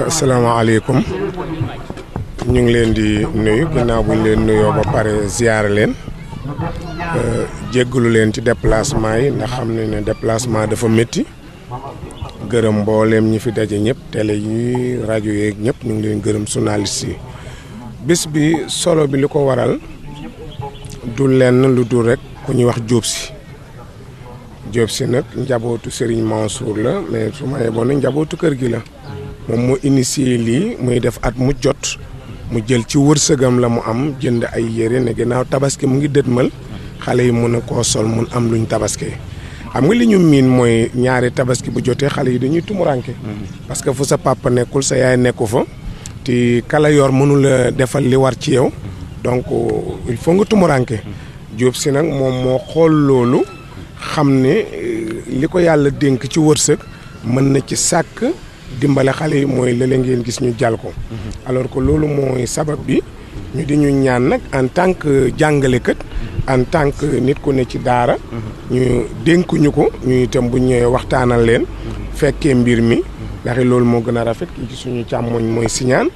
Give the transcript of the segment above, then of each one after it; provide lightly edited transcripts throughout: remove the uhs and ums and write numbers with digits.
asalaamaaleykum ñu ngi leen di nuyu ginnaaw bu ñu leen nuyoo ba pare ziyaare leen jéggalu leen ci déplacement yi ndax xam ne déplacement dafa métti gërëm mbooleem ñi fi daje ñëpp télé yi rajo yeeg ñëpp ñu ngi leen gërëm journaliste yi bis bi solo bi li ko waral du lenn lu dul rek ku ñuy wax Diop Sy nag njabootu Serigne Mansour la mais su ma yeboon nag njabootu kër gi la moom moo initié lii muy def at mu jot mu jël ci wërsëgam la mu am jënd ay yére ne ginnaaw tabaski mu ngi dëdmal xale yi mun a koo sol mun am luñ tabaskee xam nga li ñu miin mooy ñaari tabaski bu jotee xale yi dañuy tumuranke parce que fu sa papa nekkul sa yaay nekku fa te kala yor mënula defal li war ci yow donc il faut nga tumuranke Diop Sy nag moom moo xool loolu xam ne li ko yàlla dénk ci wërsëg mën na ci sàkk dimbale xale yi mooy lële ngeen gis ñu jàll ko alors que loolu mooy sabab bi ñu di ñu ñaan nag en tant que jàngalekat en tant que nit ku ne ci daara ñu dénkuñu ko ñu itam bu ñëwee waxtaanal leen fekkee mbir mi ndax loolu moo gën a rafet kii ci suñu càmmoñ mooy Siñaan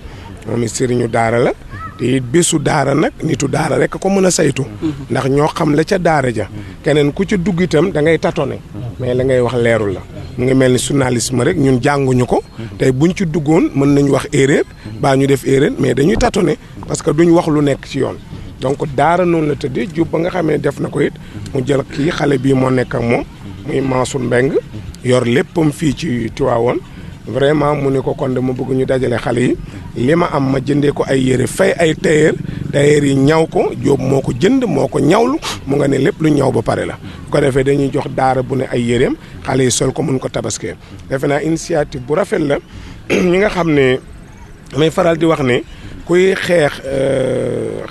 moom it sëriñu daara la te it bésu daara nag nitu daara rek ko mën a saytu ndax ñoo xam la ca daara ja keneen ku ci dugg itam da ngay tatone mais la ngay wax leerul la mu ngi mel ni journalisme rek ñun jànguñu ko tey buñ ci duggoon mën nañu wax erreur baa ñu def erreur mais dañuy tatone parce que duñ wax lu nekk ci yoon donc daara noonu la tëddee Diop ba nga xamee def na ko it mu jël kii xale bii moo nekk ak moom muy Mansour Mbeng yor léppam fii ci Tivaouane vraiment mu ne ko kon dama bëgg ñu dajale xale yi li ma am ma jëndee ko ay yére fay ay tailleur yi ñaw ko Diop moo ko jënd moo ko ñawlu mu nga ne lépp lu ñaw ba pare la bu ko defee dañuy jox daara bu ne ay yéreem xale yi sol ko mun ko tabaskee defe naa initiative bu rafet la ñi nga xam ne may faral di wax ne kuy xeex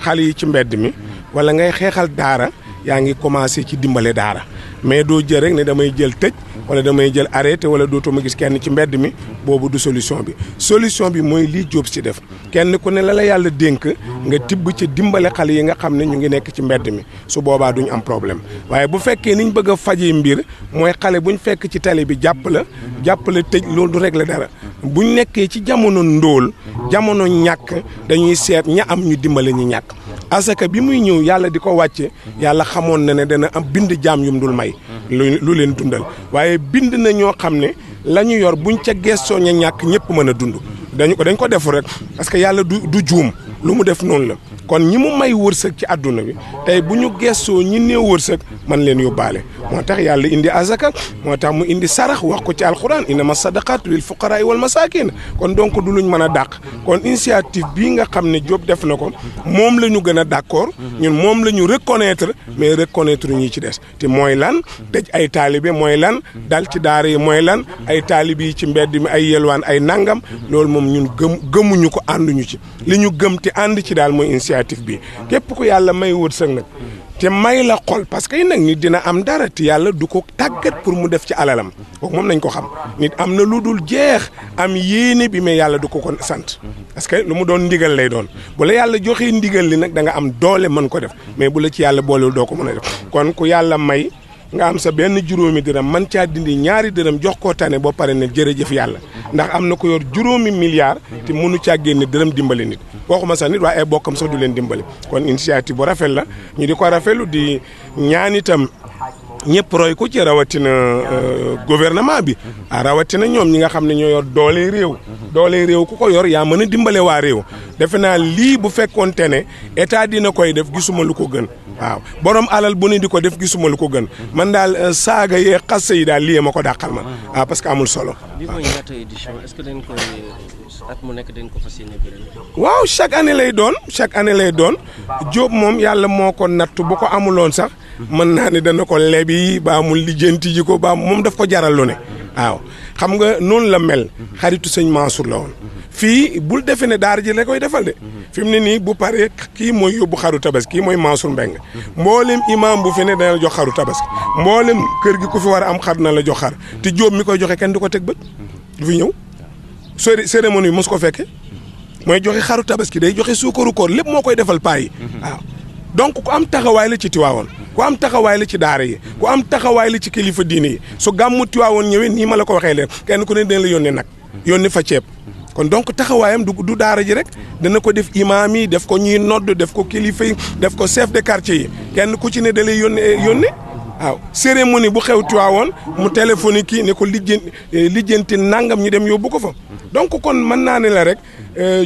xale yi ci mbedd mi wala ngay xeexal daara yaa ngi commencé ci dimbale daara mais doo jël rek ne damay jël tëj wala damay jël arrêté wala dootuma gis kenn ci mbedd mi boobu du solution bi mooy lii Diop Sy def kenn ku ne la yàlla dénk nga tibb ci dimbale xale yi nga xam ne ñu ngi nekk ci mbedd mi su boobaa duñ am problème waaye bu fekkee niñ bëgg a fajee mbir mooy xale buñ fekk ci tali bi jàpp la tëj loolu du régler dara buñ nekkee ci jamono ndóol jamono ñàkk dañuy seet ña am ñu dimbale ñi ñàkk asaka bi muy ñëw yàlla di ko wàcce yàlla xamoon na ne dana am bind jaam yum dul may lu leen dundal waaye bind na ñoo xam ne la ñu yor buñ ca gestoo ña ñàkk ñëpp mën a dund dañ ko defu rek parce que yàlla du juum lu mu def noonu la kon ñi mu may wërsëg ci àdduna bi tey bu ñu gestoo ñi néew wërsëg man leen yóbbaale moo tax yàlla indi azaka moo tax mu indi sarax wax ko ci alquran innama sadaqatu lil fuqaraa wal masakin kon donc du luñ mën a dàq kon initiative bii nga xam ne Diop def na ko moom la ñu gën a d'accord ñun moom la ñu reconnaître mais reconnaître ñi ci des te mooy lan tëj ay taalibe mooy lan dal ci daara yi mooy lan ay taalibe yi ci mbedd mi ay yelwaan ay nangam loolu moom ñun gëmuñu ko ànduñu ci li ñu gëm te ànd ci daal mooy initiative bi képp ku yàlla may wërsëg nag te may la xol parce que nag nit dina am dara te yàlla du ko tàggat pour mu def ci alalam kooku moom nañ ko xam nit am na lu dul jeex am yéene bi mais yàlla du ko sant parce que lu mu doon ndigal lay doon bu la yàlla joxee ndigal li nag da nga am doole mën ko def mais bu la ci yàlla boolewul doo ko mën a def kon ku yàlla may nga am sa benn juróomi dërëm man caa dindi ñaari dërëm jox koo tane boo pare ne jërëjëf yàlla ndax am na ko yor juróomi milliard te mënu caa génne dërëm dimbali nit waxuma sax nit waaye ay bokkam sax du leen dimbali kon initiative bu rafet la ñu di ko rafetlu di ñaan itam ñëpp roy ko ci rawatina gouvernement bi rawatina ñoom ñi nga xam ne ñoo yor doole réew ku ko yor yaa mën a dimbale waa réew defe naa lii bu fekkoonte ne état dina koy def gisuma lu ko gën waaw borom alal bu ne di ko def gisuma lu ko gën man daal saaga yee xase yi daal lii ma ko dàqal ma waaw parce que amul solo. bi mooy ñaata édition est-ce que dañ koy at mu nekk dañ ko fas yéene bëri. waaw chaque année lay doon Diop moom yàlla moo ko natt bu ko amuloon sax mën naa ne dana ko lebi ba amul lijjanti ji ko ba moom daf ko jaral lu ne waaw xam nga noonu la mel xaritu sëñ Mansour la woon fii bul defe ne daara ji la koy defal de fi mu ne nii bu paree kii mooy yóbbu xaru tabaski kii mooy Mansour Mbeng mboolem imam bu fi ne dana la jox xaru tabaski mboolem kër gi ku fi war a am xar na la jox xar te Diop mi koy joxe kenn du ko teg bët du fi ñëw cérémonie bi mos ko fekke mooy joxe xaru tabaski day joxe suukaru koor lépp moo koy defal paa yi waaw donc ku am taxawaay la ci Tiwaawoon ku am taxawaay la ci daara yi ku am taxawaay la ci kilifa diine yi su gàmmu Tiwaawoon ñëwee nii ma la ko waxee leen kenn ku ne dina la yónnee nag yónnee fa ceeb kon donc taxawaayam du daara ji rek dana ko def imaam yi def ko ñuy nodd def ko kilifa yi def ko chef de quartier yi kenn ku ci ne da lay yónnee waaw cérémonie bu xew Tiwaawoon mu téléphoné kii ne ko lijjanti nangam ñu dem yóbbu ko fa donc kon mën naa ne la rek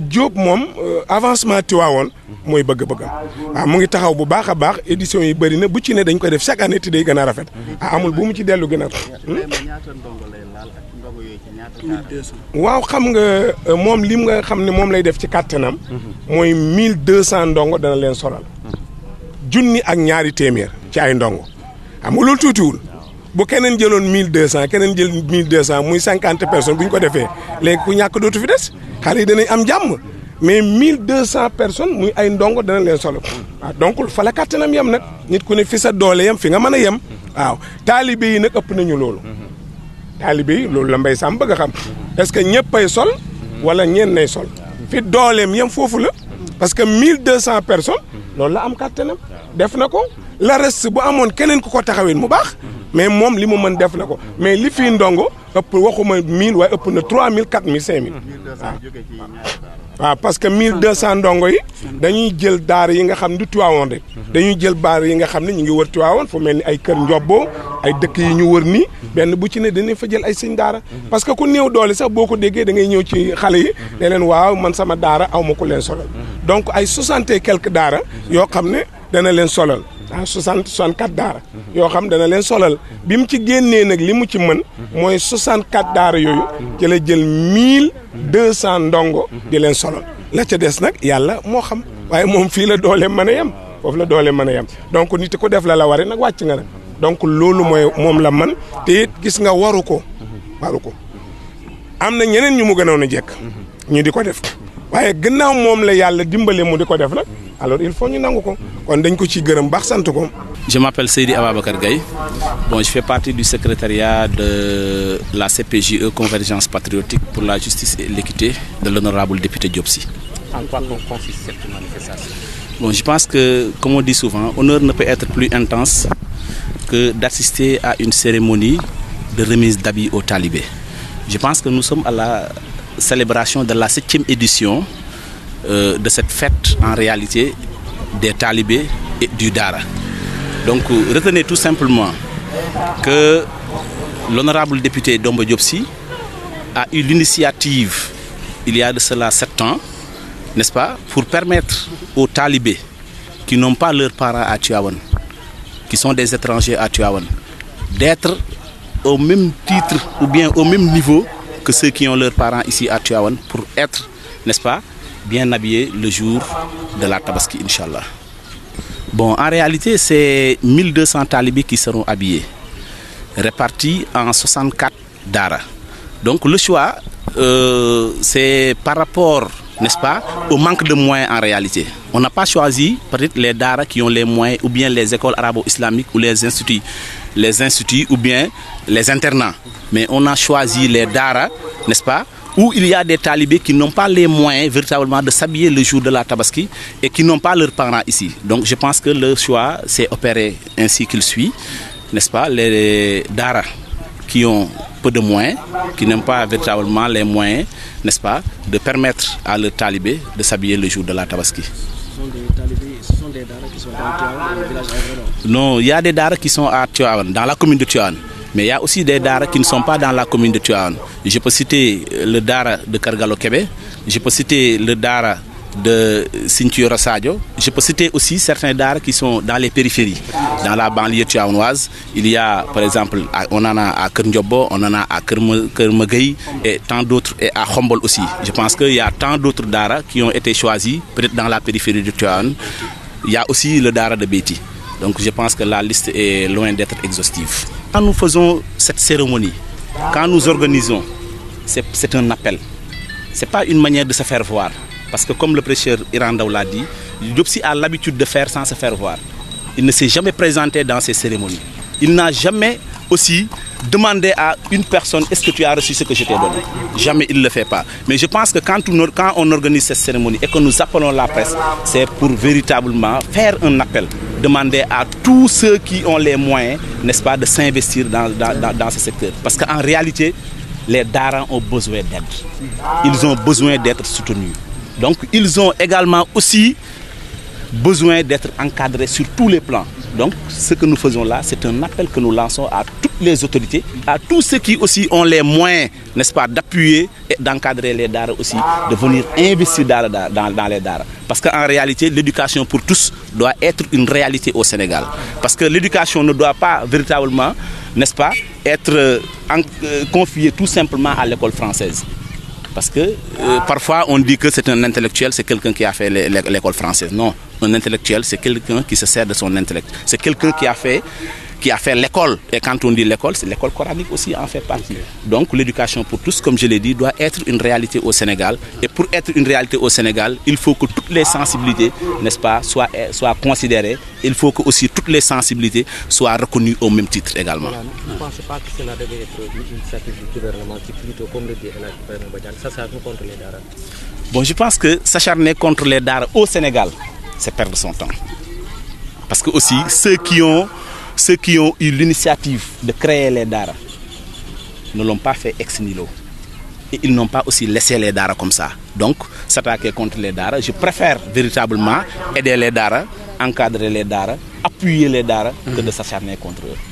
Diop moom avancement Tiwaawoon mooy bëgg-bëggam waaw mu ngi taxaw bu baax a baax éditions yi bëri na bu ci ne dañ koy def chaque année te day gën a rafet amul bu mu ci dellu gën a waaw xam nga moom lim nga xam ne moom lay def ci kàttanam mooy 1200 ndongo dana leen solal junni ak ñaari téeméer ci ay ndongo xam nga loolu tuutiwul bu keneen jëloon 1200 keneen jël 1200 muy 50 personnes bu ñu ko defee léegi ku ñàkk dootu fi des xale yi danañ am jàmm mais 1200 personnes muy ay ndongo dana leen solo waaw donc fa la kàttanam yem nag nit ku ne fi sa doole yem fi nga mën a yem waaw taalibe yi nag ëpp nañu loolu taalibe yi loolu la Mbaye Samb bëgg a xam est-ce que ñëppay sol wala ñeen nay sol fi dooleem yem foofu la parce que 1200 personnes loolu la am kàttanam def na ko la reste bu amoon keneen ku ko taxawee mu baax mais moom li mu mën def na ko mais li fii ndongo ëpp waxuma 1000 waaye ëpp na 3000 4000 5000 waaw parce que 1200 ndongo yi dañuy jël daara yi nga xam ne du Tiwaawoon rek dañuy jël daara yi nga xam ne ñu ngi wër Tiwaawoon fu mel ni ay kër Njobbo ay dëkk yi ñu wër nii benn bu ci ne dañuy fa jël ay sëñ daara parce que ku néew doole sax boo ko déggee da ngay ñëw ci xale yi ne leen waaw man sama daara aw ma ko leen solal donc ay 60 et quelques daara yoo xam ne dana leen solal 64 daara yoo xam dana leen solal bi mu ci génnee nag li mu ci mën mooy 64 daara yooyu ci la jël 1200 ndongo di leen solal la ca des nag yàlla moo xam waaye moom fii la doole mën a yem foofu la doole mën a yem donc nit ko def la wari nag wàcc nga nag donc loolu mooy moom la man te it gis nga waru ko am na ñeneen ñu mu gënoon a jekk ñu di ko def waaye gannaaw moom la yàlla dimbale mu di ko def nag alors il faut ñu nangu ko kon dañ ko ci gërëm baax sant ko. Je m'appelle Seydi Ababacar Gaye. Bon, je fais partie du secrétariat de la CPJE Convergence Patriotique pour la Justice et l'Équité de l'honorable député Diop Sy. En quoi consiste cette manifestation? Bon, je pense que, comme on dit souvent, honneur ne peut être plus intense que d'assister à une cérémonie de remise d'habits aux talibés. Je pense que nous sommes à la célébration de la 7e édition de cette fête en réalité des talibés et du Dara. Donc retenez tout simplement que l'honorable député Dombo Diop Sy a eu l'initiative il y a de cela 7 ans, n'est-ce pas, pour permettre aux talibés qui n'ont pas leurs parents à Tivaouane, qui sont des étrangers à Tivaouane, d'être au même titre ou bien au même niveau que ceux qui ont leurs parents ici à Tivaouane pour être, n'est-ce pas, bien habillés le jour de la Tabaski, Inch'Allah. Bon, en réalité, c'est 1200 talibés qui seront habillés, répartis en 64 daara. Donc le choix, c'est par rapport, n'est-ce pas, au manque de moyens en réalité. On n'a pas choisi peut-être les daara qui ont les moyens, ou bien les écoles arabo-islamiques, ou les instituts, ou bien les internats. Mais on a choisi les daara, n'est-ce pas, où il y a des talibés qui n'ont pas les moyens véritablement de s'habiller le jour de la Tabaski et qui n'ont pas leurs parents ici. Donc je pense que le choix s'est opéré ainsi qu'il suit, n'est-ce pas, les daara qui ont peu de moyens, qui n'ont pas véritablement les moyens, n'est-ce pas, de permettre à leurs talibés de s'habiller le jour de la Tabaski. Ce sont des daara qui sont dans Tivaouane, les villages environnants? Non, il y a des daara qui sont à Tivaouane, dans la commune de Tivaouane. Mais il y a aussi des daara qui ne sont pas dans la commune de Tivaouane. Je peux citer le daara de Kargalo Kébé, je peux citer le daara de Sinthiou Sadio, je peux citer aussi certains daara qui sont dans les périphéries, dans la banlieue tivaouanoise. Il y a par exemple, on en a à Kër Ndiobbo, on en a à Kër Magueye et tant d'autres, et à Khombol aussi. Je pense qu'il y a tant d'autres daara qui ont été choisis, peut-être dans la périphérie de Tivaouane. Il y a aussi le daara de Béti. Donc je pense que la liste est loin d'être exhaustive. Quand nous faisons cette cérémonie, quand nous organisons, c'est un appel. Ce n'est pas une manière de se faire voir. Parce que comme le prêcheur Irandaou l'a dit, Diop Sy a l'habitude de faire sans se faire voir. Il ne s'est jamais présenté dans ces cérémonies. Il n'a jamais aussi demandé à une personne, est-ce que tu as reçu ce que je t'ai donné? Jamais il ne le fait pas. Mais je pense que quand on organise cette cérémonie et que nous appelons la presse, c'est pour véritablement faire un appel. Demander à tous ceux qui ont les moyens, n'est-ce pas, de s'investir dans ce secteur. Parce qu'en réalité, les Dara ont besoin d'aide. Ils ont besoin d'être soutenus. Donc ils ont également aussi besoin d'être encadrés sur tous les plans. Donc ce que nous faisons là, c'est un appel que nous lançons à toutes les autorités, à tous ceux qui aussi ont les moyens, n'est-ce pas, d'appuyer et d'encadrer les Dara aussi, de venir investir dans les Dara. Parce qu'en réalité, l'éducation pour tous doit être une réalité au Sénégal. Parce que l'éducation ne doit pas véritablement, n'est-ce pas, être confiée tout simplement à l'école française. Parce que parfois on dit que c'est un intellectuel, c'est quelqu'un qui a fait l'école française. Non, un intellectuel, c'est quelqu'un qui se sert de son intellect. C'est quelqu'un qui a fait l'école. Et quand on dit l'école, c'est l'école coranique aussi en fait partie. Donc l'éducation pour tous, comme je l'ai dit, doit être une réalité au Sénégal. Et pour être une réalité au Sénégal, il faut que toutes les sensibilités, n'est-ce pas, soient considérées. Il faut que aussi toutes les sensibilités soient reconnues au même titre également. Voilà, je ne pense pas que cela devait être une initiative du gouvernement qui plutôt, comme le dit s'acharne contre les Dara. Bon, je pense que s'acharner contre les Dara au Sénégal, c'est perdre son temps. Parce que aussi, ceux qui ont eu l'initiative de créer les Dara ne l'ont pas fait ex nihilo. Et ils n'ont pas aussi laissé les Dara comme ça. Donc, s'attaquer contre les Dara, je préfère véritablement aider les Dara, encadrer les Dara, appuyer les Dara, que de s'acharner contre eux.